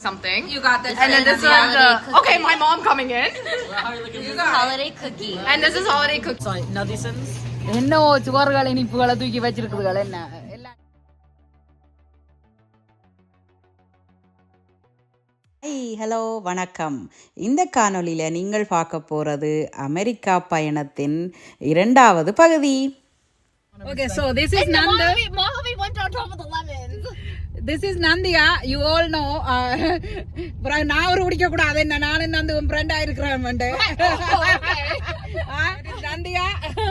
something. You got this. And then this is okay, my mom coming in. This is a holiday cookie. And this is holiday cookie. Sorry, Nadisons. என்ன சுகர்கள் இனிப்புகளை தூக்கி வச்சிருக்குதுகள் என்ன எல்லாம். Hello வணக்கம். இந்த காணொளியில் நீங்கள் பார்க்க போகிறது அமெரிக்கா பயணத்தின் 2வது பகுதி. Okay, so this is Nanda. Mojave went on top of the lemons. This is Nandiya. You all know. நான் ஒரு குடிக்க கூடாது என்ன நானும் நந்து ஃப்ரெண்ட் ஆயிருக்கிறேன் நந்தியா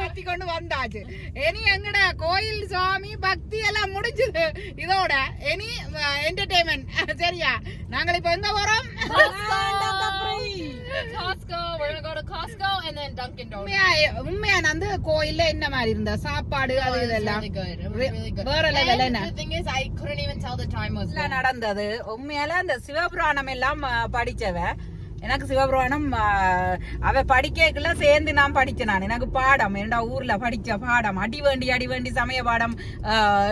கத்தி கொண்டு வந்தாச்சு. இனி எங்கட கோயில் சுவாமி பக்தி எல்லாம் முடிஞ்சது. இதோட இனி என்டர்டெயின்மெண்ட் சரியா. நாங்கள் இப்ப எங்க போறோம்? Costco. We're gonna go to Costco and then Dunkin' Donuts. உண்மையா நந்து கோயில்ல என்ன மாதிரி இருந்த சாப்பாடு அது இதெல்லாம் Really good. வேற லெவல் என்ன. The thing is, I couldn't even tell the time was. நடந்தது உண்மையால அந்த சிவபுராணம் எல்லாம் படிச்சவ. எனக்கு சிவபுராணம் அவ படிக்கல சேர்ந்து நான் படிச்சேன். நான் எனக்கு பாடம் என்னடா ஊர்ல படிச்ச பாடம் அடி வேண்டி சமய பாடம்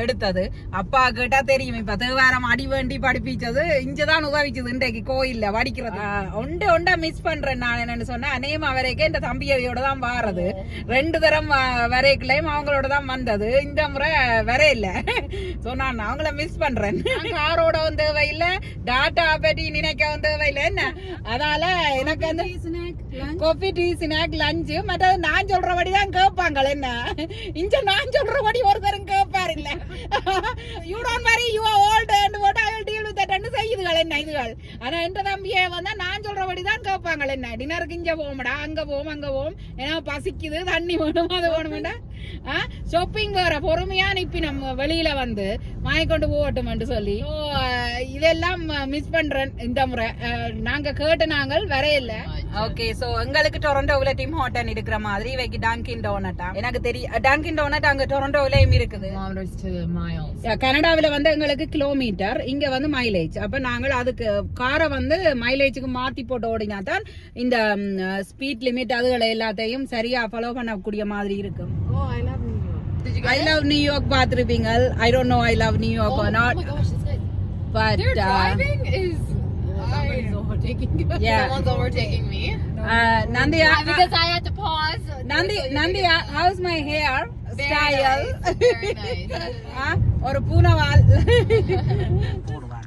எடுத்தது. அப்பா கேட்டா தெரியும். இப்ப தேவாரம் அடி வேண்டி படிப்பிச்சது இங்கதான் உதவிச்சது. இன்றைக்கு கோயில்ல படிக்கிறது ஒண்டா மிஸ் பண்றேன். நான் என்னன்னு சொன்னேன் அநேகமா வரைக்கும் இந்த தம்பியோட தான் வாரது. 2 தரம் வரைக்குள்ளையும் அவங்களோட தான் வந்தது. இந்த முறை வர இல்ல. சோ நான் அவங்கள மிஸ் பண்றேன். காரோட வந்து தேவையில்லை, டாட்டா பற்றி நினைக்கவும் தேவையில்லை என்ன. அதால எனக்கு அந்த காஃபி டீ ஸ்நாக் லஞ்ச் மற்றது நான் சொல்றபடிதான் கேட்பாங்க என்ன. இங்க நான் சொல்றபடி ஒருத்தரும் கேட்பாரு இல்ல. You don't worry you are old and what I will deal with that ன்னு செய்யுதுகள் என்ன இதுகள். ஆனா என்ற தம்பியே வந்தா நான் சொல்றபடிதான் கேட்பாங்க என்ன. டின்னருக்கு இங்க போகமாடா, அங்க போவோம் ஏன்னா பசிக்குது, தண்ணி வேணும், அது வேணும்டா. ஷாப்பிங் வேற பொறுமையா நிப்பி நம்ம வெளியில வந்து வாங்கிக்கொண்டு போகட்டும் சொல்லி இதெல்லாம் மிஸ் பண்றேன் இந்த முறை. நாங்க கேட்ட நாங்கள் வர இல்ல. ஓகே, சோ எங்களுக்கு டொரண்டோவில் டிம் ஹார்டன் இருக்கிற மாதிரி வைக்கி டங்கின் டோனட்டா எனக்கு தெரியும். டங்கின் டோனட் அங்க டொரண்டோவிலயும் இருக்குது. கனடாவில வந்து எங்களுக்கு கிலோமீட்டர், இங்க வந்து மைலேஜ். அப்ப நாங்கள் அதுக்கு காரை வந்து மைலேஜுக்கு மாத்தி போட்டு ஓடினா தான் இந்த ஸ்பீட் லிமிட் அதுகளை எல்லாத்தையும் சரியா ஃபாலோ பண்ணக்கூடிய மாதிரி இருக்கும். I love New York பாத்திருப்பீங்க. I don't know I love New York or not. Oh my gosh, that's good. But their driving is somebody's overtaking me. Yeah. Someone's overtaking me. Nandiya, Because I had to pause. Nandiya, how's my hair style? Very nice. ஒரு பூனவால்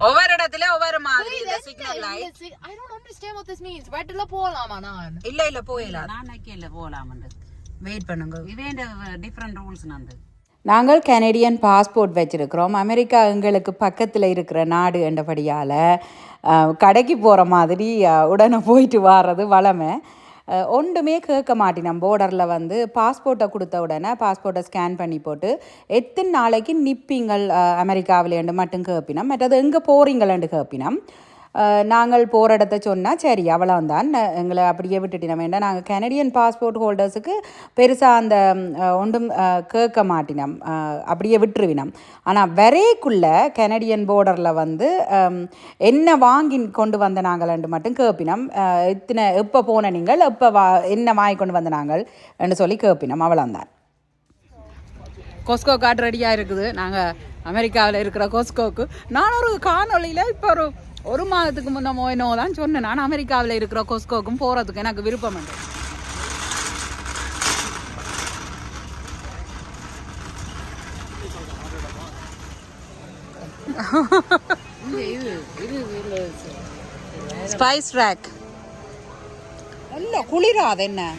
ஒவ்வொரு இடத்துல ஒவ்வொரு மாதிரி இந்த signal light. I don't understand what this means. ரெட்ல போலாமா நான்? இல்ல போயலாம். நான் நக்கேல போலாம்னு வெயிட் பண்ணுங்க. இவேண்ட டிஃபரண்ட் ரூல்ஸ் நந்து. நாங்கள் கனடியன் பாஸ்போர்ட் வச்சிருக்கிறோம். அமெரிக்கா எங்களுக்கு பக்கத்தில் இருக்கிற நாடு என்றபடியால் கடைக்கு போகிற மாதிரி உடனே போயிட்டு வர்றது வளமை. ஒன்றுமே கேட்க மாட்டினோம். போர்டரில் வந்து பாஸ்போர்ட்டை கொடுத்த உடனே பாஸ்போர்ட்டை ஸ்கேன் பண்ணி போட்டு எத்தனை நாளைக்கு நிற்பீங்கள் அமெரிக்காவிலேண்டு மட்டும் கேட்பினோம். மற்றது எங்கே போகிறீங்களேண்டு கேட்பினோம். நாங்கள் போகிற இடத்த சொன்னால் சரி அவ்வளோந்தான், எங்களை அப்படியே விட்டுட்டினோம். வேண்டாம், நாங்கள் கனடியன் பாஸ்போர்ட் ஹோல்டர்ஸுக்கு பெருசாக அந்த ஒன்றும் கேட்க மாட்டினோம், அப்படியே விட்டுருவினோம். ஆனால் வரைக்குள்ளே கனடியன் போர்டரில் வந்து என்ன வாங்கி கொண்டு வந்த நாங்கள்ண்டு மட்டும் கேட்பினோம். இத்தனை எப்போ போன நீங்கள் எப்போ என்ன வாங்கி கொண்டு வந்த நாங்கள் என்று சொல்லி கேட்பினோம். அவ்வளோந்தான். கோஸ்கோ கார்டு ரெடியாக இருக்குது. நாங்கள் அமெரிக்காவில் இருக்கிற கோஸ்கோவுக்கு நான் ஒரு காணொலியில் இப்போ ஒரு மாதத்துக்கு முன்னமோ என்னவோ தான் சொன்னேன். நான் அமெரிக்காவில் இருக்கிற கோஸ்கோவுக்கும் போகிறதுக்கு எனக்கு விருப்பம் உண்டு. ஸ்பைஸ் ரேக் நல்ல குளிராது என்ன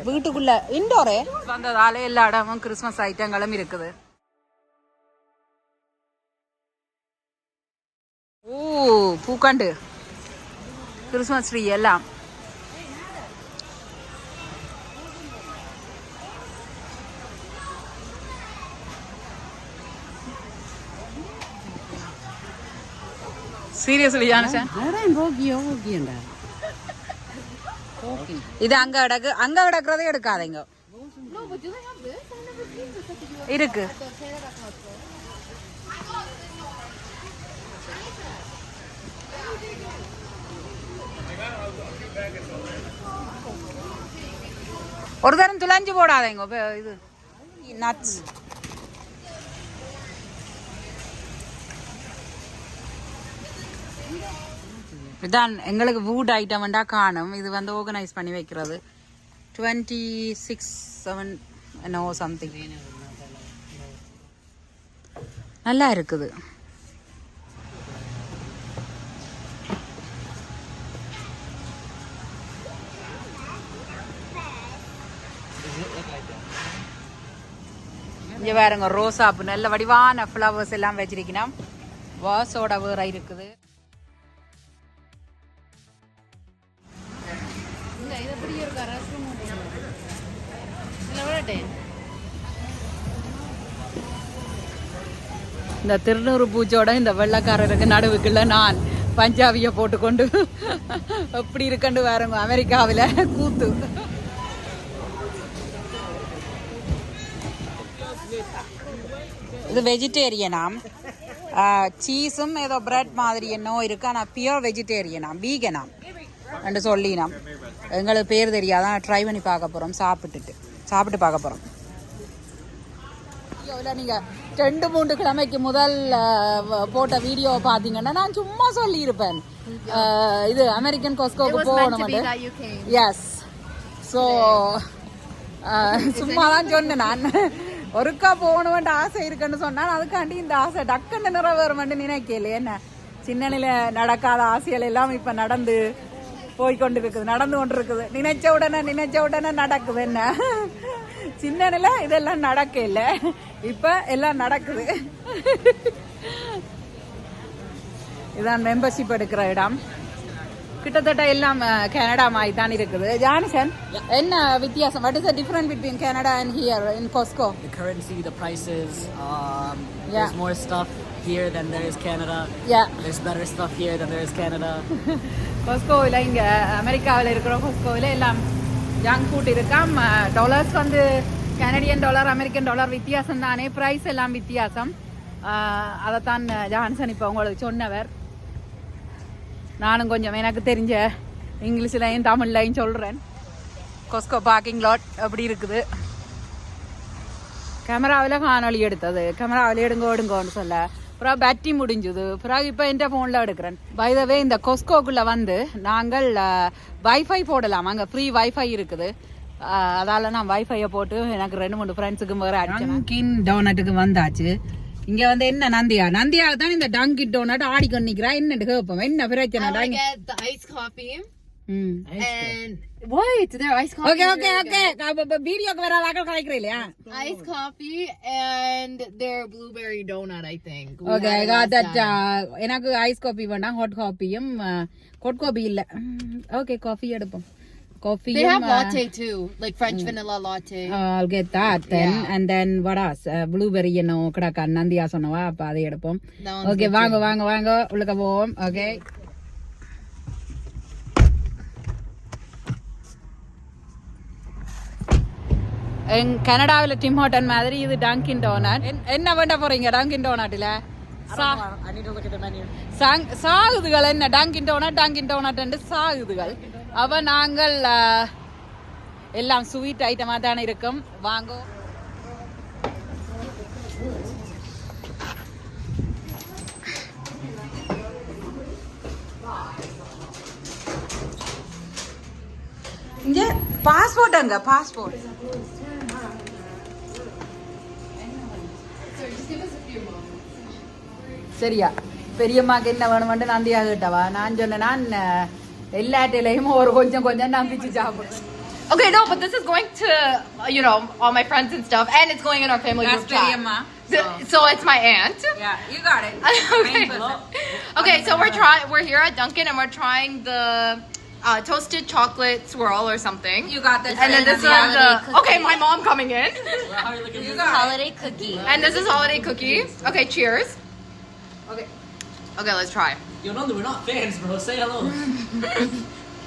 வீட்டுக்குள்ள இன்டோரே வந்ததால எல்லா இடமும் கிறிஸ்மஸ் ஐட்டங்களும் இருக்குது. பூக்கண்டு கிறிஸ்மஸ் ட்ரீ எல்லாம். சீரியஸ்லி ஜானசன் இது அங்க கிடக்குறதே எடுக்காதீங்க. இருக்கு ஒரு தரம் துளைஞ்சு போடாதீங்க. இது நட்ஸ் இதான் எங்களுக்கு வுட் ஐட்டம் வேண்டா காணும். இது வந்து ஆர்கனைஸ் பண்ணி வைக்கிறது 26/7 என்னோ சம்திங் நல்லா இருக்குது. இங்கே பாருங்க ரோசாப்பு நல்ல வடிவான ஃப்ளவர்ஸ் எல்லாம் வச்சிருக்கணும். வாசோட வேற இருக்குது. இந்த திருநூறு பூச்சோட இந்த வெள்ளக்காரருக்கு நடுவுக்குள்ள நான் பஞ்சாபியை போட்டுக்கொண்டு எப்படி இருக்கண்டு பாருங்க அமெரிக்காவில் கூத்து. இது வெஜிடேரியனாம். சீஸும் ஏதோ பிரெட் மாதிரி என்னோ இருக்கு. ஆனால் பியூர் வெஜிடேரியனாம், வீகனாம் என்று சொல்லினாம். எங்களுக்கு பேர் தெரியாதான் ட்ரை பண்ணி பார்க்க போகிறோம். சாப்பிட்டு பார்க்க போகிறோம். வீடியோவில் நீங்கள் 2-3 கிழமைக்கு முதல் போட்ட வீடியோவை பார்த்தீங்கன்னா நான் சும்மா சொல்லியிருப்பேன் இது அமெரிக்கன் காஸ்கோக்கு போகணும். எஸ், ஸோ சும்மா தான் சொன்னேன். நான் ஒருக்கா போகணுமென்ற ஆசை இருக்குன்னு சொன்னால் அதுக்காண்டி இந்த ஆசை டக்குன்னு நிறைவேறுமென்று நினைக்கல. என்ன சின்னனில நடக்காத ஆசைகள் எல்லாம் இப்போ நடந்து கொண்டு இருக்குது. நினைச்ச உடனே நடக்குது. என்ன சின்னனில இதெல்லாம் நடக்க இல்லை, இப்ப எல்லாம் நடக்குது. இதான் மெம்பர்ஷிப் எடுக்கிற இடம். கிட்டத்தட்ட எல்லாம் கனடா மாதிரி தான் இருக்குது. ஜான்சன், என்ன வித்தியாசம்? What is the difference between Canada and here in Costco? The currency, the prices. There's more stuff here than there is Canada. Yeah. There's better stuff here than there is Canada. Costcoவில் இங்கே அமெரிக்காவில் இருக்கிற Costcoவில் எல்லாம் junk food இருக்காம். Dollars வந்து Canadian dollar American dollar வித்தியாசம் தானே, price எல்லாம் வித்தியாசம். அதைத்தான் ஜான்சன் இப்போ உங்களுக்கு சொன்னவர். நானும் கொஞ்சம் எனக்கு தெரிஞ்ச இங்கிலீஷ்லையும் தமிழ்லையும் சொல்கிறேன். கொஸ்கோ பார்க்கிங் லாட் அப்படி இருக்குது. கேமராவில் காணொலி எடுத்தது, கேமராவில் எடுங்கோன்னு சொல்ல அப்புறம் பேட்டரி முடிஞ்சுது. பிறகு இப்போ என் ஃபோனில் எடுக்கிறேன். பைதவே இந்த கொஸ்கோக்குள்ளே வந்து நாங்கள் வைஃபை போடலாம். அங்கே ஃப்ரீ வைஃபை இருக்குது. அதால் நான் வைஃபையை போட்டு எனக்கு 2-3 ஃப்ரெண்ட்ஸுக்கு வேறு டங்கின் டோனட்டுக்கு வந்தாச்சு. இங்க வந்து என்ன நந்தியா தான் இந்த டங்கின் டோனட் ஆடிக்கொண்டு நிக்கிறா. என்ன கேட்போம், என்ன பிரச்சனை? What? They're iced coffee. Okay. வீடியோக்கு வர வாக்கள் கலைக்கிறீங்க இல்லையா? Iced coffee and their blueberry donut, I think. Okay, I got that. எனக்கு ஐஸ் காபி வேண்டாம், ஹாட் காபியும். ஹாட் காபி இல்ல. Okay, காஃபி எடுப்போம். Coffee. They have latte too, like French vanilla latte. I'll get that then. Yeah. And then what else? Blueberry என்னோ கடக்கா நந்தியா சொன்னவா, அப்ப அதை எடுப்போம். Okay, வாங்க உள்ளக்க போவோம். Okay. கனடாவில் டிம் ஹார்டன் மாதிரி இது டங்கின் டோனட். என்ன பண்ண போறீங்க டங்கின் டோனட்ல? சாகுதுகள் என்ன டங்கின் டோனட் சாகுதுகள். அப்ப நாங்கள் எல்லாம் ஸ்வீட் ஐட்டமா தானே இருக்கும். வாங்கோ. இங்க பாஸ்போர்ட் அங்க பாஸ்போர்ட் சரியா? பெரியம்மாக்கு என்ன வேணுமென்று நந்தியா கேட்டவா? நான் சொன்னேன் நான் எல்லாட்டிலையும் ஒரு கொஞ்சம் நான் பிச்சு சாப்பிடுறேன். Okay, no, but this is going to, all my friends and stuff, and it's going in our family group chat. So it's my aunt. Yeah, you got it. Okay, so we're here at Dunkin' and we're trying the toasted chocolate swirl or something. You got this. And then this is okay, my mom coming in. This is holiday cookie. And this is holiday cookie. Okay, cheers. Okay, let's try. Yo, no, we're not fans, bro. Say hello.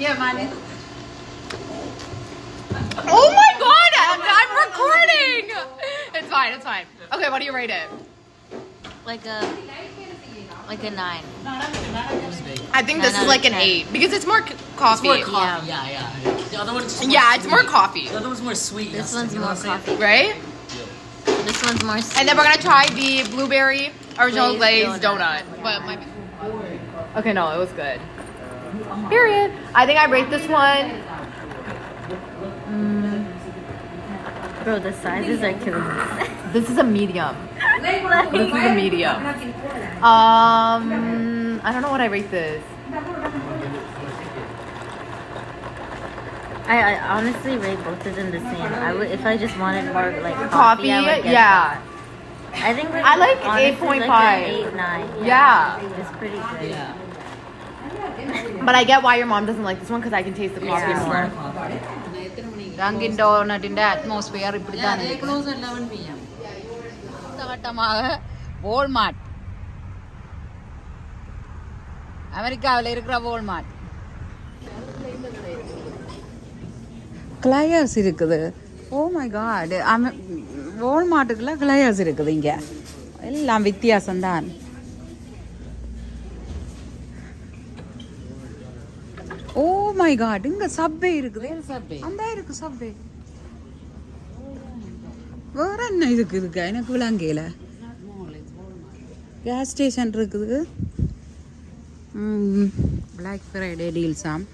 Yeah, man. Oh my god, I'm recording. It's fine. Okay, what do you rate it? Like a 9. I think this is like an 8 because it's more coffee. It's more coffee. Yeah. The other one's just Yeah, it's more coffee. The other one's more sweet. This one's more coffee. Right? This one's more sweet. And then we're gonna try the blueberry original glazed donut. But Okay, no, it was good. Period. I think I rate this one. Bro, the sizes are killing me. This is a medium. This is a medium. I don't know what I rate this. I honestly rate both of them the same. I would if I just wanted more like Coffee, I would get yeah. that. I think like, I like honestly, 8.5. Like an 8, 9. Yeah. It's pretty good. Yeah. But I get why your mom doesn't like this one because I can taste the coffee Yeah. more. Dunkin டோனட்டின் atmosphere இப்படி தான் கட்டமாக Walmart அமெரிக்காவில் இருக்கிற Walmart கிளையர்ஸ் இருக்குது. ஓ my God, வால்மார்ட்டுக்குள்ள கிளையர்ஸ் இருக்குது. இங்கே எல்லாம் வித்தியாசம்தான். ஓ மை காட், இங்க சப்வே இருக்குது. அந்த இருக்கு சப்வே. வேற என்ன இதுக்கு எனக்கு விளங்கல. கேஸ் ஸ்டேஷன் இருக்குது. பிளாக் ஃப்ரைடே டீல்ஸாம்.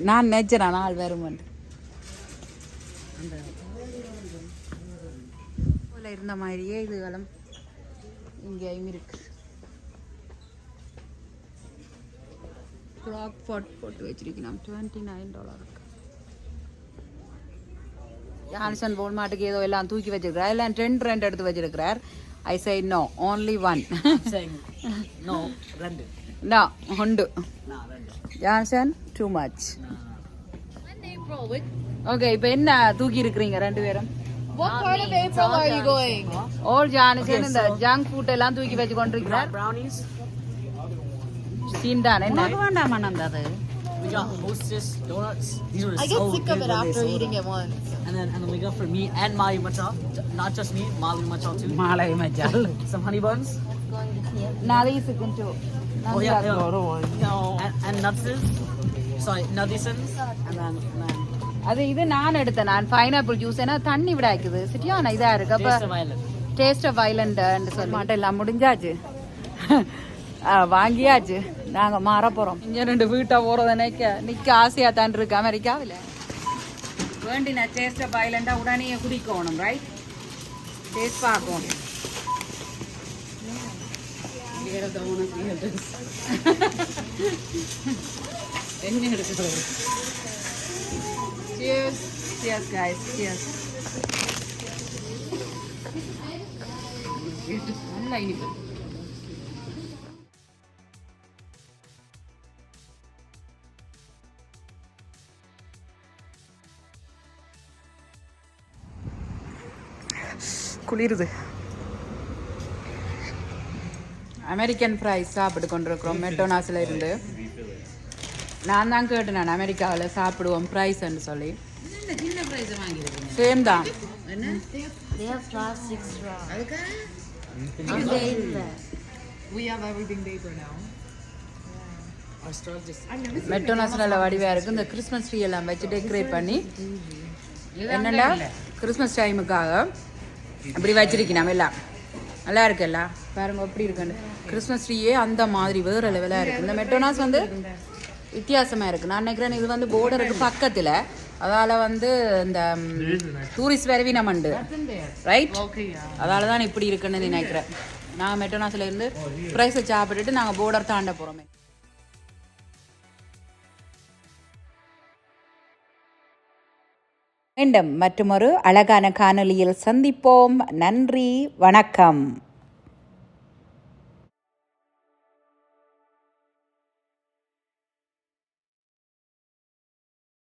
நான் நினைச்சேன் நாள் வருமென்று. இருந்த மாதிரியே இதுகளும் இங்கேயும் இருக்கு. கிளாக் போட்டு வச்சிருக்கணும். $29 ஜான்சன் வால்மார்ட்டுக்கு ஏதோ எல்லாம் தூக்கி வச்சிருக்கிறார். எல்லாம் 2 எடுத்து வச்சிருக்கிறார். I say no, only 1. No, rendu. No, உண்டு. Nah, rendu. Johnson too much. Okay, இப்போ என்ன தூக்கி இருக்கிறீங்க 2 பேரும்? What part of April are you going? ஓல் ஜான்சன் இந்த ஜங்க் ஃபுட் எல்லாம் தூக்கி வச்சு கொண்டிருக்கிறார். Brownies. சீன் தான் என்ன வேண்டாம் மனந்தது. We got Hostess donuts. These are I get so sick good of it when they after sold eating them. it once. And then we got for me and Mali Macha. Not just me, Mali Macha too. மாலை மச்சான். Some honey buns. நாளைக்கு too. Oh yeah, and nuts. Sorry, nutsons. And then அது இது நான் எடுத்தேன். நான் pineapple juice ஏன்னா தண்ணி விட ஆக்குது. சிட்டியான இதா இருக்கு. அப்ப Taste of Island. Taste of island சொல்ல மாட்டேன். எல்லாம் முடிஞ்சாச்சு, வாங்கியாச்சு. நாங்க மாற போறோம். இங்க 2 வீட்டை போறத நிக்க ஆசையா தான் இருக்கு. அமெரிக்காவில் வேண்டின டேஸ்ட் ஆஃப் ஐலண்டா உடனே குடிக்கணும். ரைட், டேஸ்ட் பார்க்கணும். என்ன எடுக்கிறது? Cheers. Cheers guys. Cheers. நல்லா இனிப்பு. குளிருது. அமெரிக்கன் ஃப்ரைஸ் சாப்பிட்டு கொண்டிருக்கிறோம் மெக்டொனால்ட்ஸ்ல இருந்து. நான் தான் கேட்டேன் அமெரிக்காவில் சாப்பிடுவோம் ஃப்ரைஸ்ன்னு சொல்லி. சேம் தான். They have plastic straws. We have everything paper now. மெக்டொனால்ட்ஸ்ல வடிவா இருக்கு. இந்த கிறிஸ்மஸ் ட்ரீ எல்லாம் வச்சு டெக்கரேட் பண்ணி என்னடா கிறிஸ்மஸ் டைமுக்காக அப்படி வச்சிருக்கணும். எல்லாம் நல்லா இருக்குல்ல, பாருங்க எப்படி இருக்குன்னு. கிறிஸ்மஸ் ட்ரீயே அந்த மாதிரி வேற லெவலாக இருக்கு. இந்த மெக்டொனால்ட்ஸ் வந்து வித்தியாசமா இருக்கு. நான் நினைக்கிறேன் இது வந்து போர்டருக்கு பக்கத்துல, அதால வந்து இந்த டூரிஸ்ட் வரவினம் உண்டு, ரைட்? அதால தான் இப்படி இருக்குன்னு நினைக்கிறேன். நாங்கள் மெக்டொனால்ட்ஸ்ல இருந்து ப்ரைஸை சாப்பிட்டுட்டு நாங்கள் போர்டர் தாண்ட போறோமே. மீண்டும் மற்றொரு அழகான காணொளியில் சந்திப்போம். நன்றி, வணக்கம்.